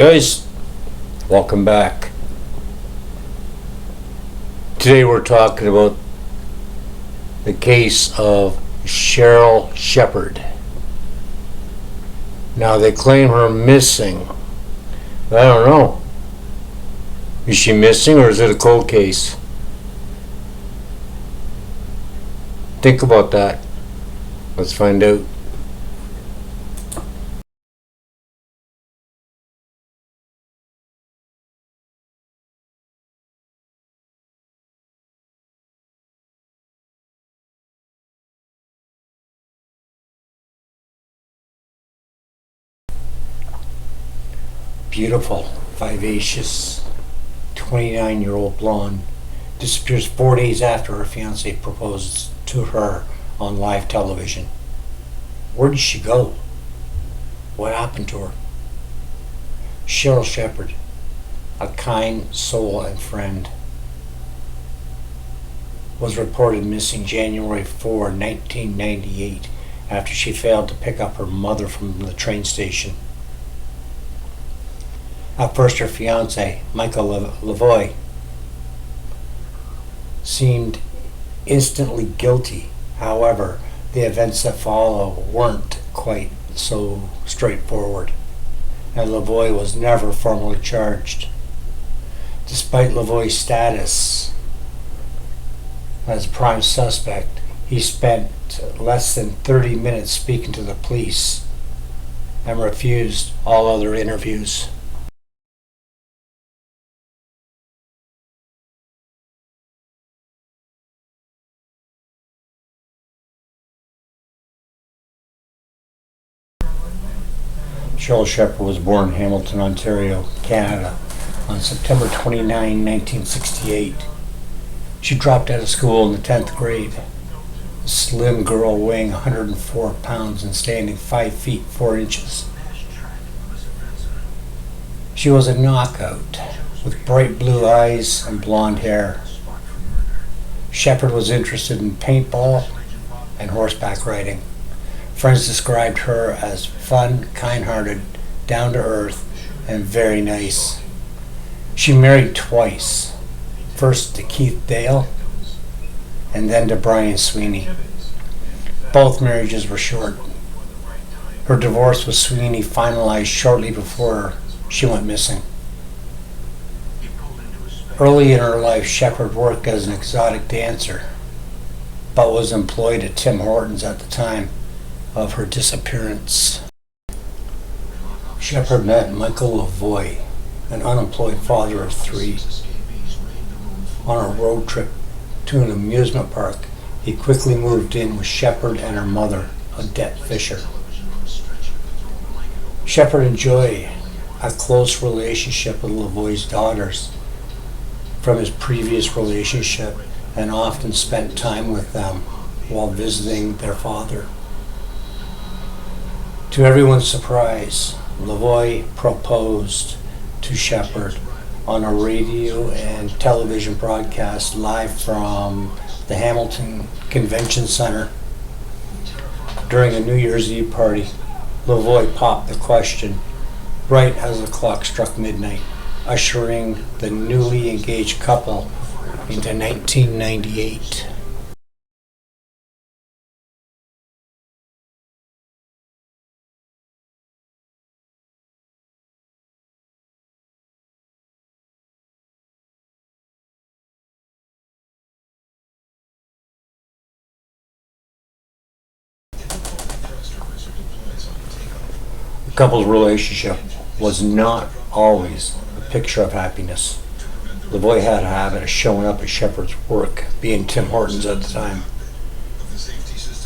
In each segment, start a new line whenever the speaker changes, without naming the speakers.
Guys, welcome back. Today we're talking about the case of Sheryl Sheppard. Now they claim her missing. I don't know. Is she missing or is it a cold case? Think about that. Let's find out. Beautiful, vivacious, 29-year-old blonde disappears 4 days after her fiance proposes to her on live television. Where did she go? What happened to her? Sheryl Sheppard, a kind soul and friend, was reported missing January 4, 1998 after she failed to pick up her mother from the train station. At first, her fiance, Michael Lavoie, seemed instantly guilty. However, the events that follow weren't quite so straightforward, and Lavoie was never formally charged. Despite Lavoie's status as prime suspect, he spent less than 30 minutes speaking to the police and refused all other interviews. Sheryl Sheppard was born in Hamilton, Ontario, Canada, on September 29, 1968. She dropped out of school in the 10th grade. A slim girl weighing 104 pounds and standing 5 feet 4 inches. She was a knockout with bright blue eyes and blonde hair. Sheppard was interested in paintball and horseback riding. Friends described her as fun, kind-hearted, down-to-earth, and very nice. She married twice, first to Keith Dale and then to Brian Sweeney. Both marriages were short. Her divorce with Sweeney finalized shortly before she went missing. Early in her life, Sheppard worked as an exotic dancer, but was employed at Tim Hortons at the time of her disappearance. Sheppard met Michael Lavoie, an unemployed father of 3. On a road trip to an amusement park, he quickly moved in with Sheppard and her mother, Odette Fisher. Sheppard enjoyed a close relationship with Lavoie's daughters from his previous relationship and often spent time with them while visiting their father. To everyone's surprise, Lavoie proposed to Sheppard on a radio and television broadcast live from the Hamilton Convention Center. During a New Year's Eve party, Lavoie popped the question right as the clock struck midnight, ushering the newly engaged couple into 1998. The couple's relationship was not always a picture of happiness. Lavoie had a habit of showing up at Sheppard's work, being Tim Hortons at the time,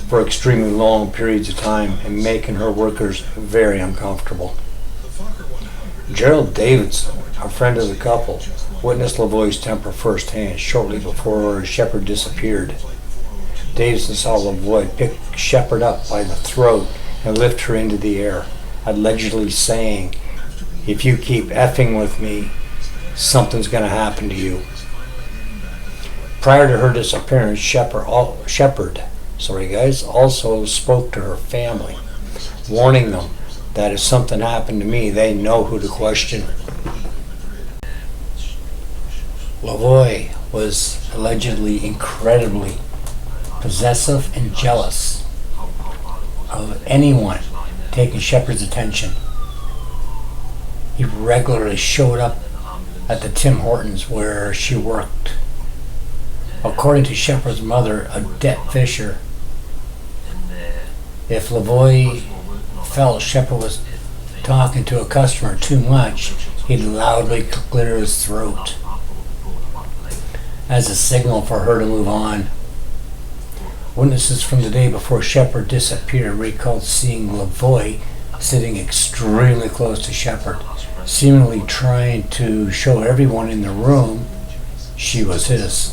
for extremely long periods of time and making her workers very uncomfortable. Gerald Davidson, a friend of the couple, witnessed Lavoie's temper firsthand shortly before Sheppard disappeared. Davidson saw Lavoie pick Sheppard up by the throat and lift her into the air, allegedly saying, "If you keep effing with me, something's going to happen to you." Prior to her disappearance, Sheppard also spoke to her family, warning them that if something happened to me, they know who to question. Lavoie was allegedly incredibly possessive and jealous of anyone taking Sheppard's attention. He regularly showed up at the Tim Hortons where she worked. According to Sheppard's mother, Odette Fisher, if Lavoie felt Sheppard was talking to a customer too much, he'd loudly clear his throat as a signal for her to move on. Witnesses from the day before Sheppard disappeared recalled seeing Lavoie sitting extremely close to Sheppard, seemingly trying to show everyone in the room she was his.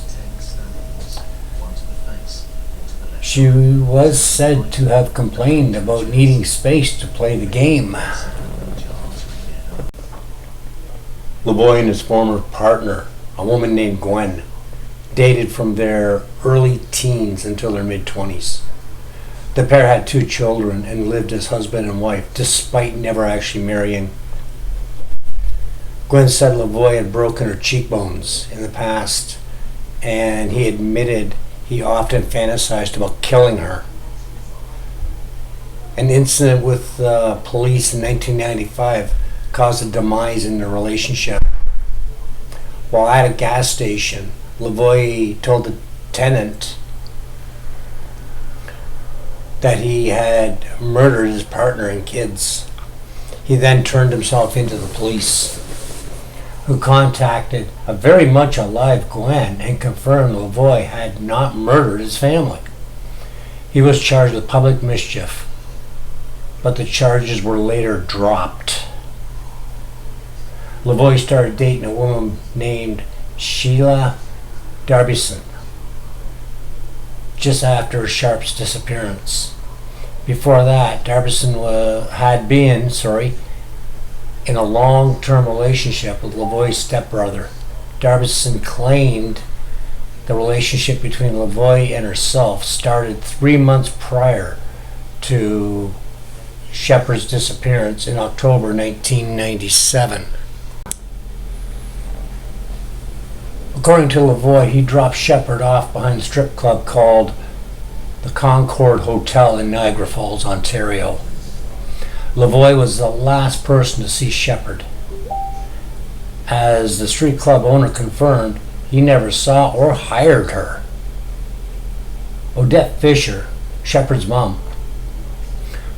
She was said to have complained about needing space to play the game. Lavoie and his former partner, a woman named Gwen, dated from their early teens until their mid-20s. The pair had 2 children and lived as husband and wife, despite never actually marrying. Gwen said Lavoie had broken her cheekbones in the past, and he admitted he often fantasized about killing her. An incident with police in 1995 caused a demise in their relationship. While at a gas station, Lavoie told the tenant that he had murdered his partner and kids. He then turned himself into the police, who contacted a very much alive Gwen and confirmed Lavoie had not murdered his family. He was charged with public mischief, but the charges were later dropped. Lavoie started dating a woman named Sheila Darbison just after Sharp's disappearance. Before that, Darbison had been in a long-term relationship with Lavoie's stepbrother. Darbison claimed the relationship between Lavoie and herself started 3 months prior to Sheppard's disappearance in October 1997. According to Lavoie, he dropped Sheppard off behind a strip club called the Concord Hotel in Niagara Falls, Ontario. Lavoie was the last person to see Sheppard. As the street club owner confirmed, he never saw or hired her. Odette Fisher, Sheppard's mom,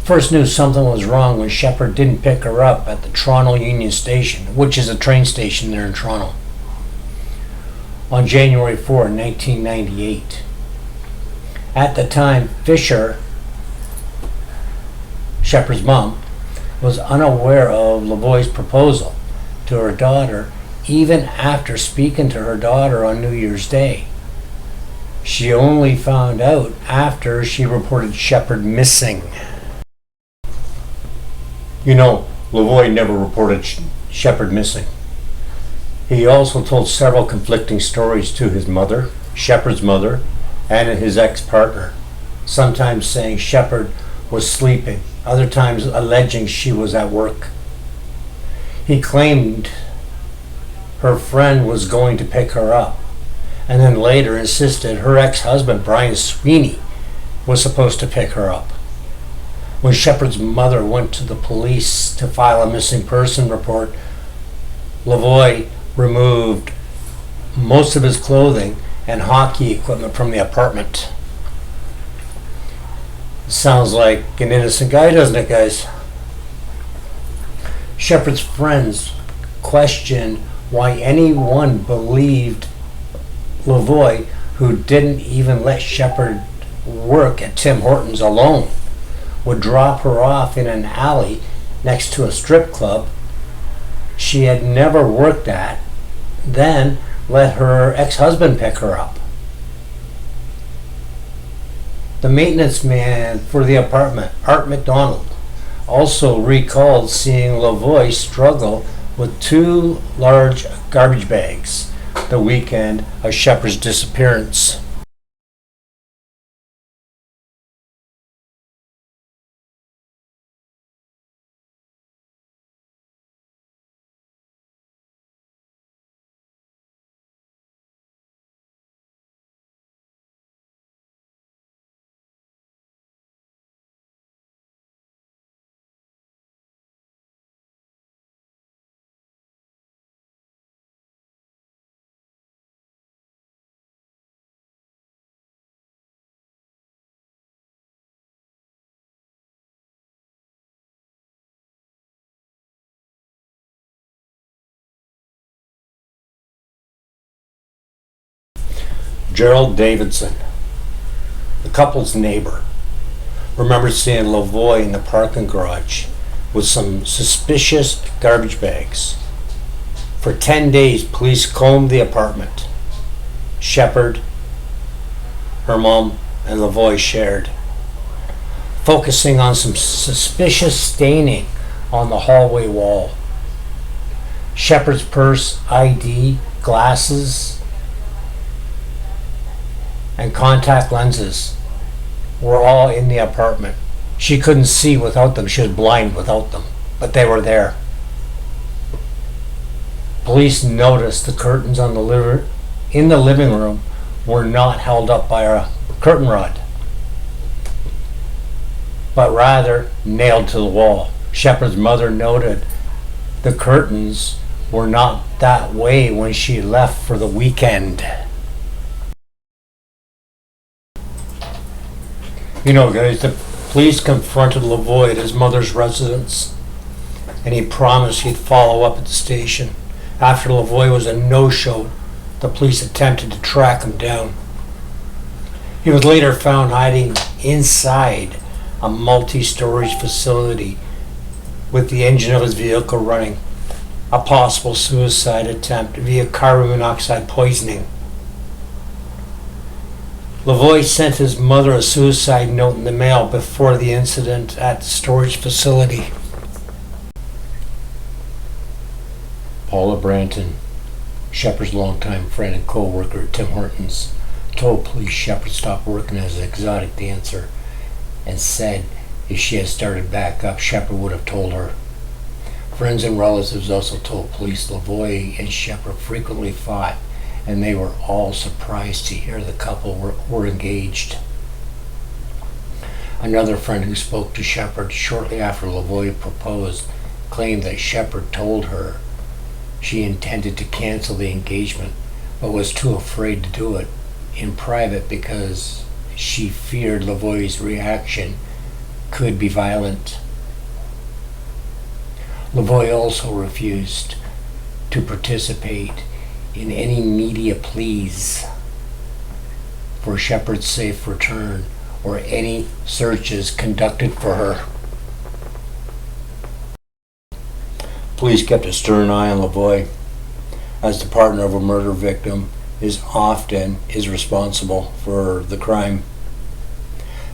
first knew something was wrong when Sheppard didn't pick her up at the Toronto Union Station, which is a train station there in Toronto, on January 4, 1998. At the time, Fisher, Sheppard's mom, was unaware of Lavoie's proposal to her daughter even after speaking to her daughter on New Year's Day. She only found out after she reported Sheppard missing. You know, Lavoie never reported Sheppard missing. He also told several conflicting stories to his mother, Sheppard's mother, and his ex-partner, sometimes saying Sheppard was sleeping, other times alleging she was at work. He claimed her friend was going to pick her up, and then later insisted her ex-husband, Brian Sweeney, was supposed to pick her up. When Sheppard's mother went to the police to file a missing person report, Lavoie removed most of his clothing and hockey equipment from the apartment. Sounds like an innocent guy, doesn't it, guys? Sheppard's friends questioned why anyone believed Lavoie, who didn't even let Sheppard work at Tim Hortons alone, would drop her off in an alley next to a strip club she had never worked at, then let her ex-husband pick her up. The maintenance man for the apartment, Art McDonald, also recalled seeing Lavoie struggle with 2 large garbage bags the weekend of Sheppard's disappearance. Gerald Davidson, the couple's neighbor, remembered seeing Lavoie in the parking garage with some suspicious garbage bags. For 10 days, police combed the apartment. Sheppard, her mom, and Lavoie shared, focusing on some suspicious staining on the hallway wall. Sheppard's purse, ID, glasses, and contact lenses were all in the apartment. She couldn't see without them. She was blind without them, but they were there. Police noticed the curtains on in the living room were not held up by a curtain rod, but rather nailed to the wall. Sheppard's mother noted the curtains were not that way when she left for the weekend. You know, guys, the police confronted Lavoie at his mother's residence, and he promised he'd follow up at the station. After Lavoie was a no-show, the police attempted to track him down. He was later found hiding inside a multi-storage facility with the engine of his vehicle running, a possible suicide attempt via carbon monoxide poisoning. Lavoie sent his mother a suicide note in the mail before the incident at the storage facility. Paula Branton, Sheppard's longtime friend and co-worker at Tim Hortons, told police Sheppard stopped working as an exotic dancer and said if she had started back up, Sheppard would have told her. Friends and relatives also told police Lavoie and Sheppard frequently fought, and they were all surprised to hear the couple were engaged. Another friend who spoke to Sheppard shortly after Lavoie proposed claimed that Sheppard told her she intended to cancel the engagement, but was too afraid to do it in private because she feared Lavoie's reaction could be violent. Lavoie also refused to participate in any media pleas for Sheppard's safe return or any searches conducted for her. Police kept a stern eye on Lavoie, as the partner of a murder victim is responsible for the crime.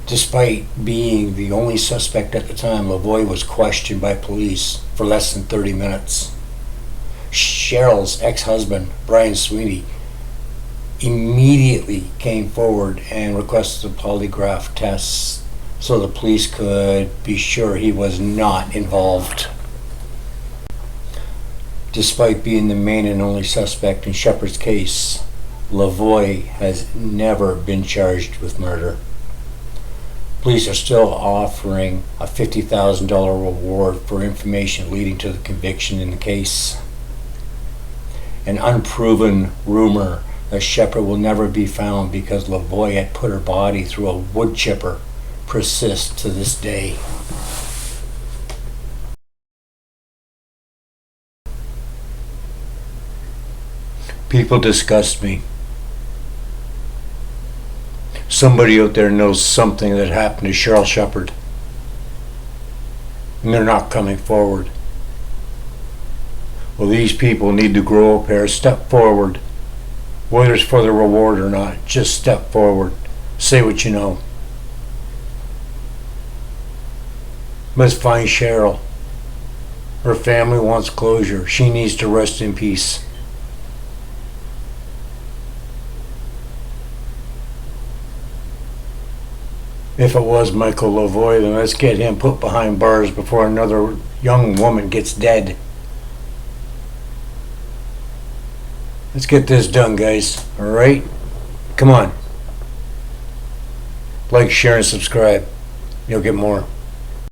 Despite being the only suspect at the time, Lavoie was questioned by police for less than 30 minutes. Sheryl's ex-husband, Brian Sweeney, immediately came forward and requested a polygraph test so the police could be sure he was not involved. Despite being the main and only suspect in Sheppard's case, Lavoie has never been charged with murder. Police are still offering a $50,000 reward for information leading to the conviction in the case. An unproven rumor that Sheppard will never be found because Lavoie had put her body through a wood chipper persists to this day. People disgust me. Somebody out there knows something that happened to Sheryl Sheppard, and they're not coming forward. Well, these people need to grow up here, step forward. Whether it's for the reward or not, just step forward. Say what you know. Let's find Sheryl. Her family wants closure. She needs to rest in peace. If it was Michael Lavoie, then let's get him put behind bars before another young woman gets dead. Let's get this done, guys. Alright? Come on. Like, share, and subscribe. You'll get more.